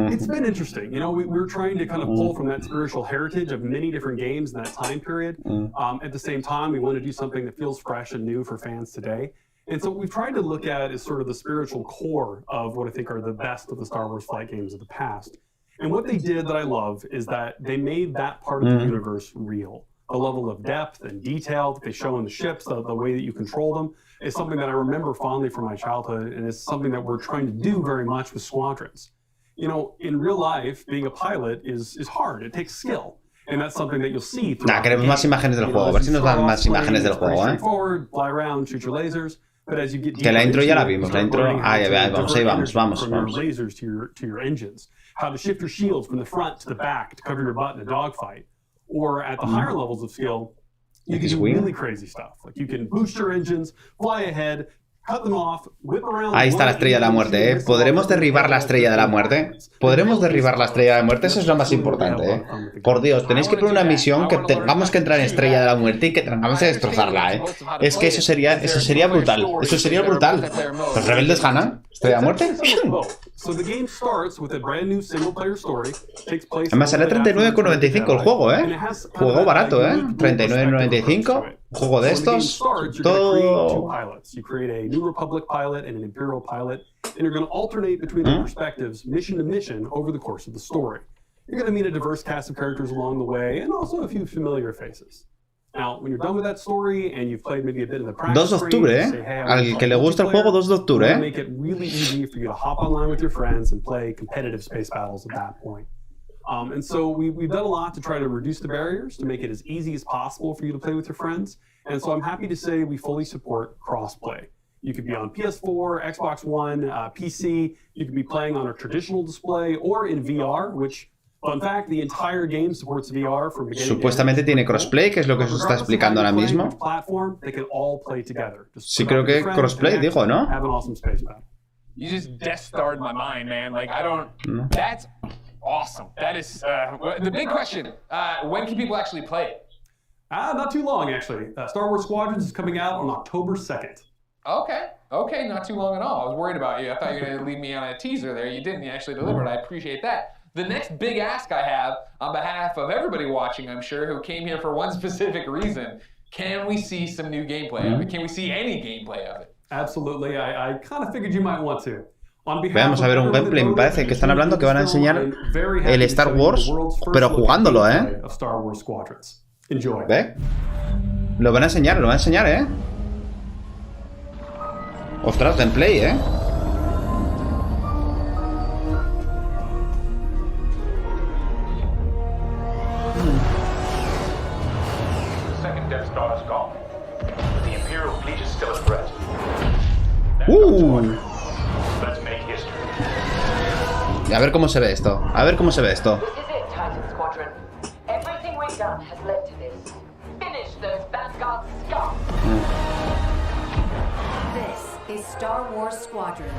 It's been interesting. You know, we were trying to kind of pull from that spiritual heritage of many different games in that time period. At the same time, we want to do something that feels fresh and new for fans today. And so what we've tried to look at is sort of the spiritual core of what I think are the best of the Star Wars flight games of the past. And what they did that I love is that they made that part of the universe real. The level of depth and detail that they show in the ships, the way that you control them, is something that I remember fondly from my childhood, and it's something that we're trying to do very much with Squadrons. You know, in real life, being a pilot is hard. It takes skill. And that's something that you'll see throughout the game. Queremos más imágenes del juego. A ver si nos dan más imágenes del juego, Straightforward, fly around, shoot your lasers. But as you get que la intro ya la vimos, la intro... Ahí vamos. From your lasers to your engines. How to shift your shields from the front to the back to cover your butt in a dogfight. Or at the higher levels of skill, you can do really crazy stuff. Like you can boost your engines, fly ahead, cut them off, whip around. Ahí está la estrella de la muerte, ¿Podremos derribar la estrella de la muerte? ¿Podremos derribar la estrella de la muerte? Eso es lo más importante, Por Dios, tenéis que poner una misión que tengamos que entrar en estrella de la muerte y que tengamos que destrozarla, Es que eso sería brutal. Eso sería brutal. ¿Los rebeldes ganan? ¿Estrella de la muerte? Además sale 39,95 el juego, Juego barato, 39,95. Juego de estos. Todo... You create a New Republic pilot and an Imperial pilot, and you're going to alternate between their perspectives, mission to mission, over the course of the story. You're going to meet a diverse cast of characters along the way, and also a few familiar faces. Now, when you're done with that story and you've played maybe a bit of the practice 2 de octubre, Al que le gusta el juego, 2 de octubre, make it really easy for you to hop online with your friends and play competitive space battles at that point. And so we've done a lot to try to reduce the barriers, to make it as easy as possible for you to play with your friends. And so I'm happy to say we fully support cross-play. You could be on PS4, Xbox One, PC. You could be playing on a traditional display or in VR, which, fun fact, the entire game supports VR from beginning to end. Supuestamente tiene crossplay, que es lo que os está explicando ahora mismo. Sí, creo que crossplay, dijo, ¿no? Have an awesome space battle. You just Death Starred my mind, man. Like, I don't... That's awesome. That is... the big question, when can people actually play it? Not too long, actually. Star Wars Squadrons is coming out on October 2nd. Okay, not too long at all. I was worried about you. I thought you were going to leave me on a teaser there. You didn't. You actually delivered. I appreciate that. The next big ask I have, on behalf of everybody watching, I'm sure, who came here for one specific reason, can we see some new gameplay of it? Can we see any gameplay of it? Absolutely. I kind of figured you might want to. Veamos a ver un gameplay. Me parece que están hablando que van a enseñar el Star Wars, pero jugándolo, Star Wars Squadrons. Enjoy. ¿Ve? Lo van a enseñar, ¿eh? Ostras, gameplay, ¿eh? A ver cómo se ve esto. A ver cómo se ve esto. This is Star Wars Squadrons.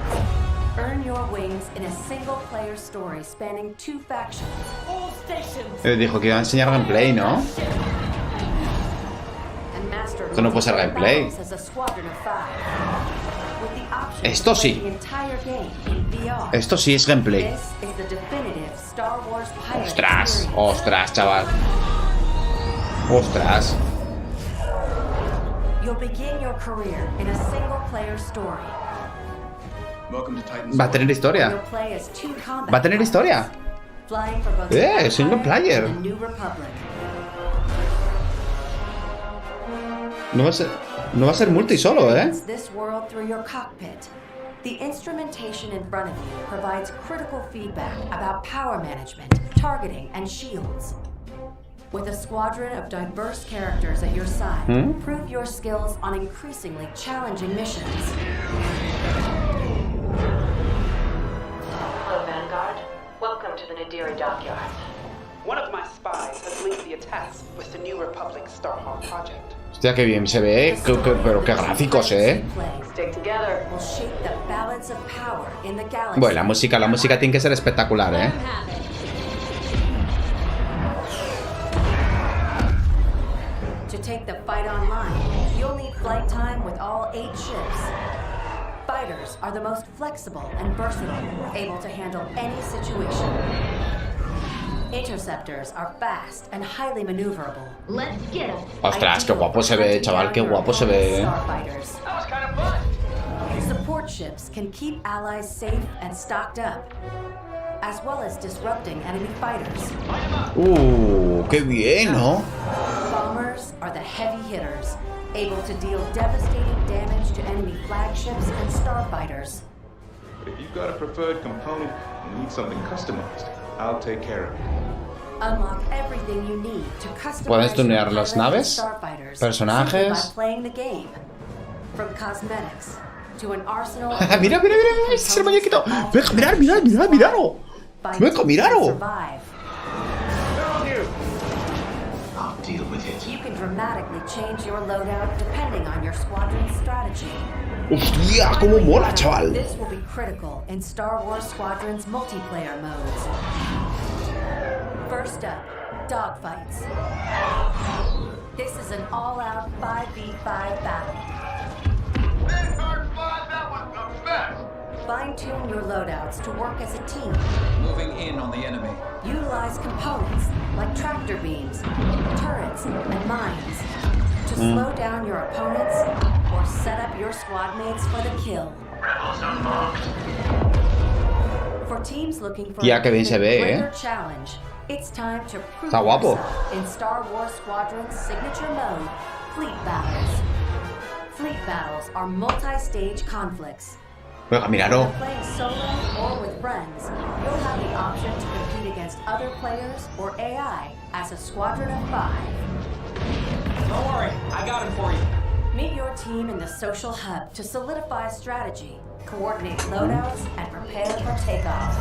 Earn your wings in a single-player story spanning 2 factions. All stations. Dijo que iba a enseñar gameplay, ¿no? Esto no puede ser gameplay. Esto sí. Esto sí es gameplay. Ostras, ostras, chaval. Ostras. Va a tener historia. Va a tener historia. Single player. No va a ser multi solo, ¿eh? The instrumentation in front of you provides critical feedback about power management, targeting, and shields. With a squadron of diverse characters at your side, prove your skills on increasingly challenging missions. Hello, Vanguard. Welcome to the Nadiri dockyard. One of my spies has linked the attacks with the New Republic Starhawk project. Hostia, qué bien se ve, pero qué gráficos, ¿eh? Bueno, la música tiene que ser espectacular, ¿eh? To take the fight online, you'll need flight time with all 8 ships. Fighters are the most flexible and versatile, able to handle any situation. Interceptors are fast and highly maneuverable. Let's get them. Ostras, qué guapo se ve, chaval, qué guapo se ve. Support ships can keep allies safe and stocked up, as well as disrupting enemy fighters. Qué bien, ¿no? Bombers are the heavy hitters, able to deal devastating damage to enemy flagships and starfighters. But if you've got a preferred component and need something customized, I'll take care of it. Unlock everything you need to customize. Puedes tunear las naves, personajes. From cosmetics to an arsenal. Mira, mira, mira, ese es el muñequito. Venga, mirad, mirad, mirad, mirado. Venga, mirado. You can dramatically change your loadout depending on your squadron's strategy. Hostia, cómo mola, chaval. This will be critical in Star Wars Squadron's multiplayer modes. First up, dogfights. This is an all-out 5v5 battle. Fine-tune your loadouts to work as a team. Moving in on the enemy. Utilize components like tractor beams, turrets, and mines to slow down your opponents or set up your squad mates for the kill. Rebels unmarked. For teams looking for Tía, que bien se ve, greater challenge, it's time to prove Está guapo. yourself in Star Wars Squadron's signature mode, Fleet Battles. Fleet battles are multi-stage conflicts. Venga, míralo. Playing solo or with friends, you'll have the option to compete against other players or AI as a squadron of 5. Don't worry, I got him for you. Meet your team in the social hub to solidify strategy, coordinate loadouts, and prepare for takeoff.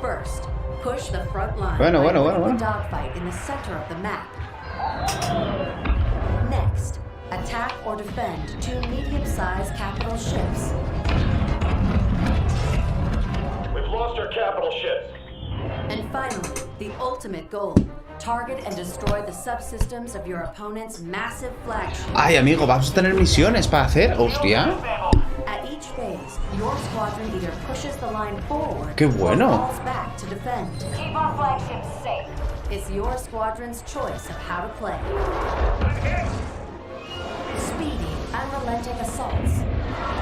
First, push the front line by winning the dogfight in the center of the map. Next, attack or defend 2 medium-sized capital ships. We've lost our capital ships. And finally, the ultimate goal. Target and destroy the subsystems of your opponent's massive flagship. Ay, amigo, vamos a tener misiones para hacer. Hostia. At each phase, your squadron either pushes the line forward Qué bueno. or falls back to defend. Keep our flagships safe. It's your squadron's choice of how to play. Speedy, unrelenting assaults.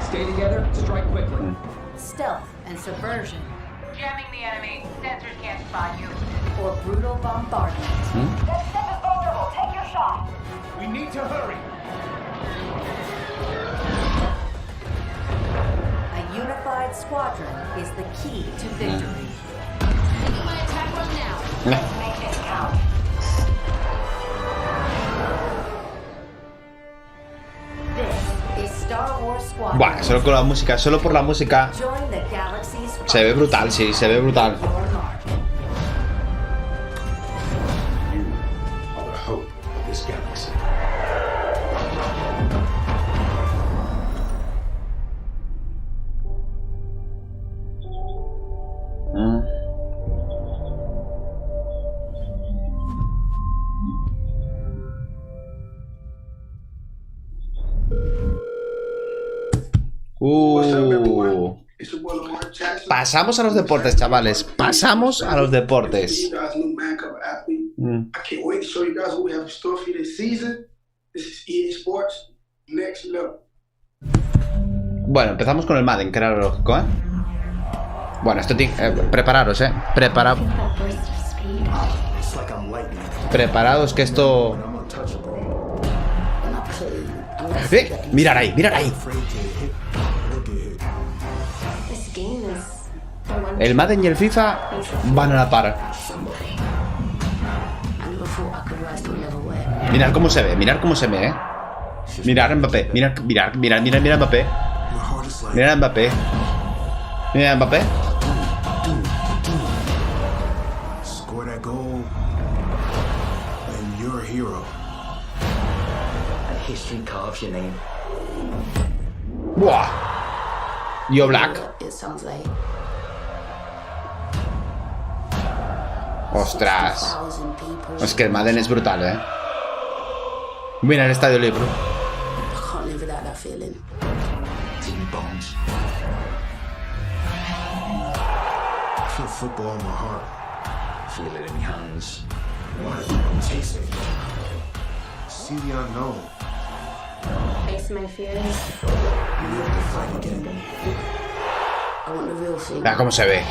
Stay together, strike quickly. Stealth and subversion. Jamming the enemy. Sensors can't spot you. Or brutal bombardment. That ship is vulnerable. take your shot. We need to hurry. A unified squadron is the key to victory. Taking my attack run now. Let's make it count. This is Star Wars Squadron. Buah, solo con la música, solo por la música. Join the galaxy's Se ve brutal, sí, se ve brutal. Pasamos a los deportes, chavales. Pasamos a los deportes. Bueno, empezamos con el Madden, que era lo lógico, ¿eh? Bueno, esto tiene... prepararos, ¿eh? Preparados que esto... ¡Mirad ahí! ¡Mirad ahí! El Madden y el FIFA van a la par. Mirad cómo se ve, mirad cómo se ve, ¿eh? Mirad a Mbappé, mirad a Mbappé. Mirad a Mbappé. Mirad a Mbappé. Buah. Yo Black. Ostras. Es que el Madden es brutal, ¿eh? Mira el estadio libre. Mira cómo se ve.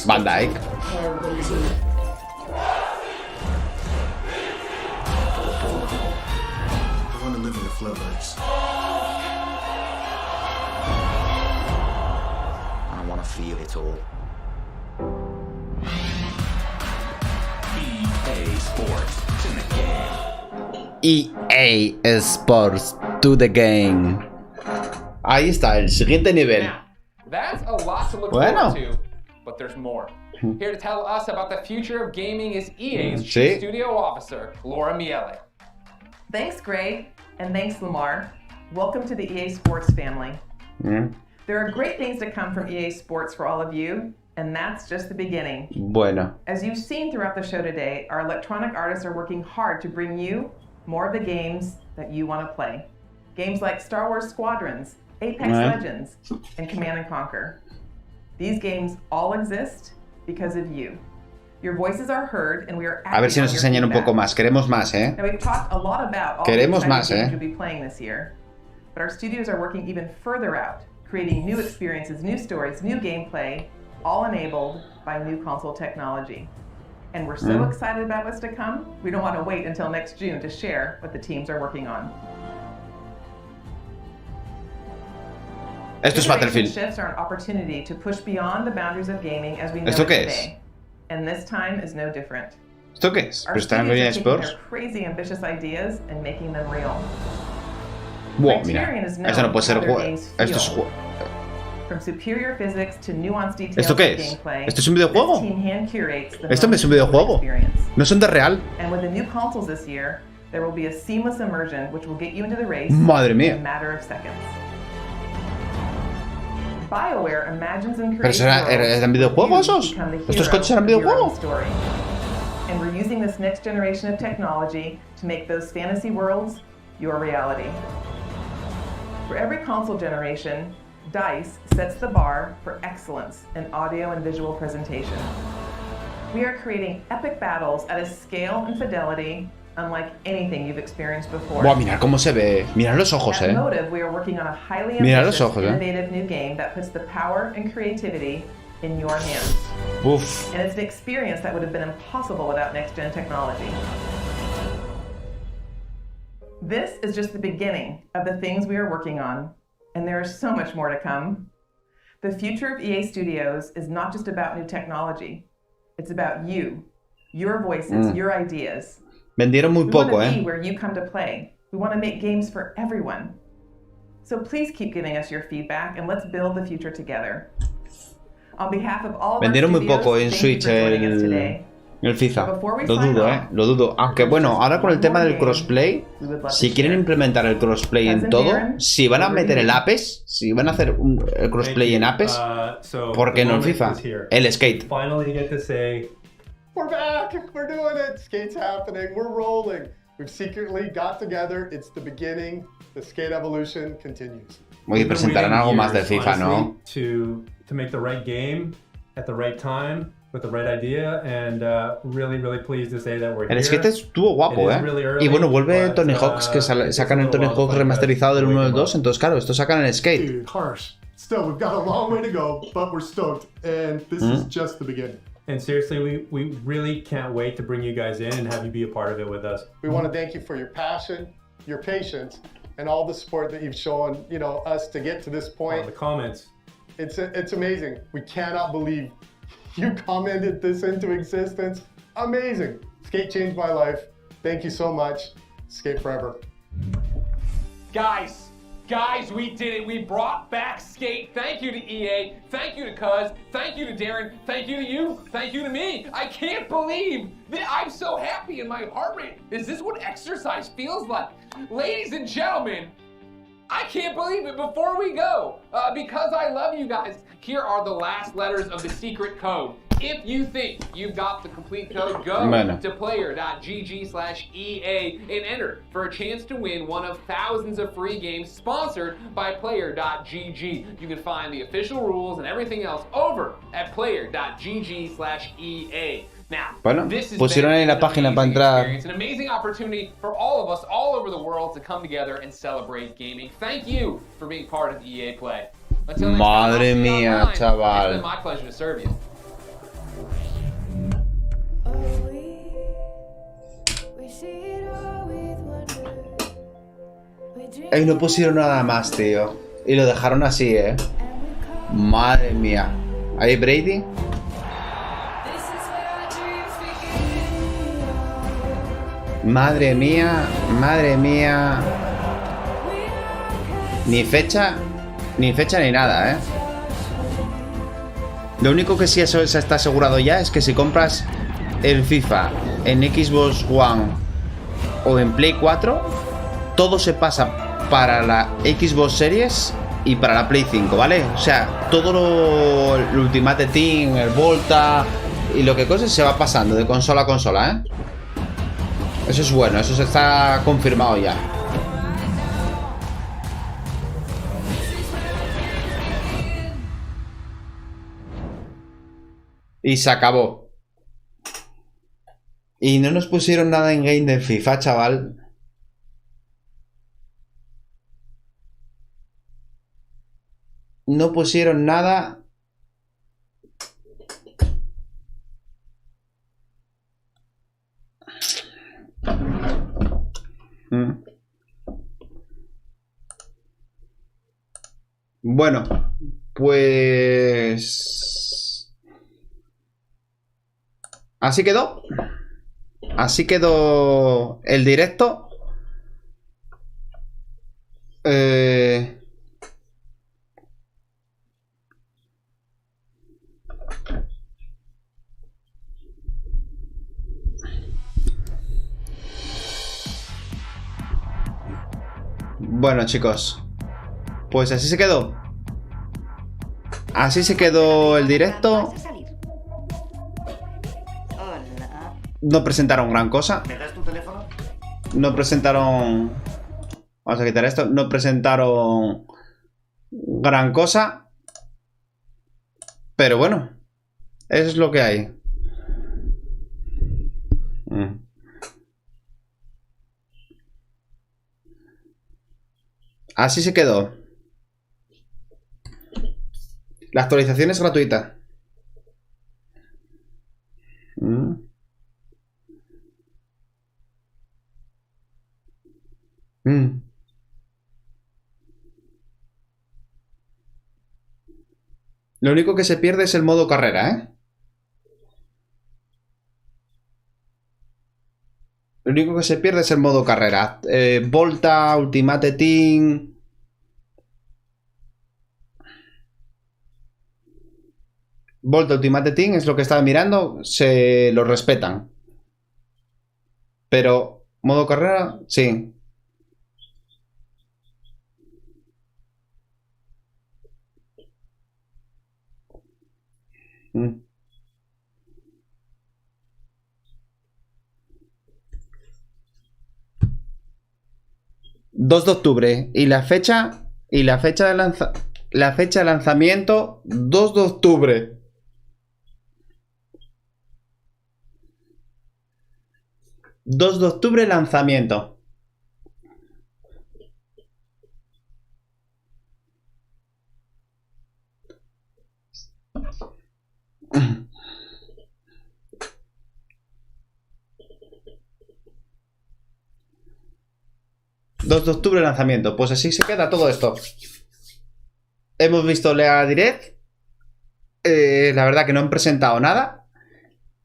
Van Dijk. EA Sports to the game. Ahí está, el siguiente nivel. That's a lot to look forward to, but there's more. Here to tell us about the future of gaming is EA's Chief Studio Officer, Laura Miele. Thanks, Greg, and thanks, Lamar. Welcome to the EA Sports family. There are great things to come from EA Sports for all of you, and that's just the beginning. Bueno. As you've seen throughout the show today, our electronic artists are working hard to bring you more of the games that you want to play. Games like Star Wars Squadrons, Apex Legends, and Command & Conquer. These games all exist because of you. Your voices are heard and we are A ver si nos enseñan un poco más. Queremos más, ¿eh? Now we've talked a lot about all Queremos the más, games you'll be playing this year. But our studios are working even further out, creating new experiences, new stories, new gameplay, all enabled by new console technology. And we're so excited about what's to come, we don't want to wait until next June to share what the teams are working on. Esto es Battlefield. Shifts are an opportunity to push beyond the boundaries of gaming as we know it today. And this time is no different. ¿Esto qué es? Our ¿Pero están en studios are taking Sports? their crazy ambitious ideas and making them real. Wow, mira. Esto no puede ser juego. Esto es juego. From superior physics to nuanced details ¿Esto qué es? ¿Esto es un videojuego? Esto es un videojuego. No son de real. And with the new consoles this year, there will be a seamless immersion which will get you into the race Madre mía. in a matter of seconds. BioWare imagines and ¿Pero creates eran videojuegos esos? ¿Estos coches eran videojuegos? And we're using this next generation of technology to make those fantasy worlds your reality. For every console generation, DICE sets the bar for excellence in audio and visual presentation. We are creating epic battles at a scale and fidelity unlike anything you've experienced before. Buah, mirad cómo se ve. Mirad los ojos, At Motive, we are working on a highly Mirad los ambitious, ojos, innovative new game that puts the power and creativity in your hands. Uf. And it's an experience that would have been impossible without next-gen technology. This is just the beginning of the things we are working on, and there is so much more to come. The future of EA Studios is not just about new technology. It's about you, your voices, your ideas. Vendieron muy poco, We want to be where you come to play. We want to make games for everyone. So please keep giving us your feedback and let's build the future together. On behalf of all of Vendieron our muy poco en studios, Switch thank you for joining us today. el FIFA. Lo dudo, lo dudo. Aunque bueno, ahora con el tema del crossplay, si quieren implementar el crossplay en todo, si van a meter el Apex, si van a hacer el crossplay en Apex, ¿por qué no el FIFA? El Skate. Finally get to say, we're back, we're doing it, Skate's happening, we're rolling. We've secretly got together, it's the beginning, the Skate evolution continues. Muy presentarán algo más del FIFA, ¿no? To make the right game at the right time with the right idea, and really pleased to say that we're here. El Skate estuvo guapo, Y bueno, vuelve Tony Hawk's, que sacan el Tony Hawk remasterizado del 1 al 2, entonces claro, esto sacan el Skate. Dude, harsh. Still, we've got a long way to go, but we're stoked, and this is just the beginning. And seriously, we really can't wait to bring you guys in and have you be a part of it with us. We want to thank you for your passion, your patience, and all the support that you've shown, you know, us to get to this point. The comments. It's amazing. We cannot believe you commented this into existence. Amazing. Skate changed my life. Thank you so much. Skate forever. Guys, we did it. We brought back Skate. Thank you to EA. Thank you to Cuz. Thank you to Darren. Thank you to you. Thank you to me. I can't believe that I'm so happy in my heart rate. Is this what exercise feels like? Ladies and gentlemen, I can't believe it. Before we go, because I love you guys, here are the last letters of the secret code. If you think you've got the complete code, go to player.gg/EA and enter for a chance to win one of thousands of free games sponsored by player.gg. You can find the official rules and everything else over at player.gg/EA. Bueno, pusieron ahí la página para entrar. It's an amazing opportunity for all of us all over the world to come together and celebrate gaming. Thank you for being part of EA Play. Until next Madre mía, time, chaval. it's been my pleasure to serve you. Y no pusieron nada más, tío. Y lo dejaron así, Madre mía. ¿Ahí Brady? Madre mía, madre mía. Ni fecha ni nada, Lo único que sí eso está asegurado ya es que si compras el FIFA en Xbox One o en Play 4, todo se pasa para la Xbox Series y para la Play 5, ¿vale? O sea, todo el Ultimate Team, el Volta y lo que cosas se va pasando de consola a consola, Eso es bueno, eso se está confirmado ya. Y se acabó. Y no nos pusieron nada en game de FIFA, chaval. No pusieron nada. Bueno, pues así quedó. Así quedó el directo. Bueno, chicos, pues así se quedó. Así se quedó el directo. No presentaron gran cosa. ¿Me das tu teléfono? No presentaron... Vamos a quitar esto. No presentaron gran cosa. Pero bueno, eso es lo que hay. Así se quedó. La actualización es gratuita. Lo único que se pierde es el modo carrera, ¿eh? Lo único que se pierde es el modo carrera. Volta, Ultimate Team. Volta, Ultimate Team es lo que estaba mirando. Se lo respetan. Pero, modo carrera, sí. Mm. 2 de octubre. Y la fecha de lanzamiento, 2 de octubre. ...2 de octubre lanzamiento. ...2 de octubre lanzamiento. Pues así se queda todo esto. Hemos visto la Direct. La verdad que no han presentado nada.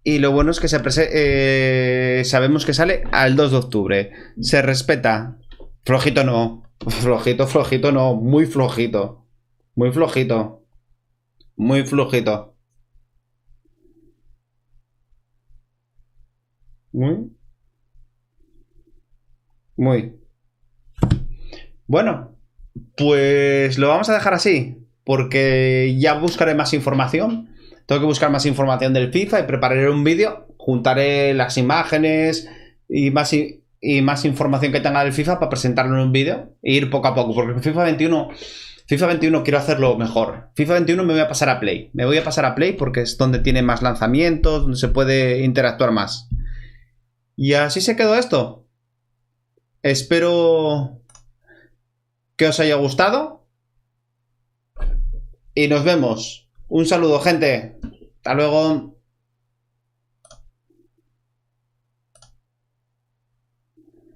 Y lo bueno es que sabemos que sale al 2 de octubre. Se respeta. Flojito no. Flojito no. Muy flojito. Muy flojito. Muy flojito. Muy. Bueno. Pues lo vamos a dejar así. Porque ya buscaré más información. Tengo que buscar más información del FIFA y prepararé un vídeo. Juntaré las imágenes y más información que tenga del FIFA para presentarlo en un vídeo. E ir poco a poco. Porque FIFA 21 quiero hacerlo mejor. FIFA 21 me voy a pasar a Play. Me voy a pasar a Play porque es donde tiene más lanzamientos, donde se puede interactuar más. Y así se quedó esto. Espero que os haya gustado. Y nos vemos. Un saludo, gente. Hasta luego.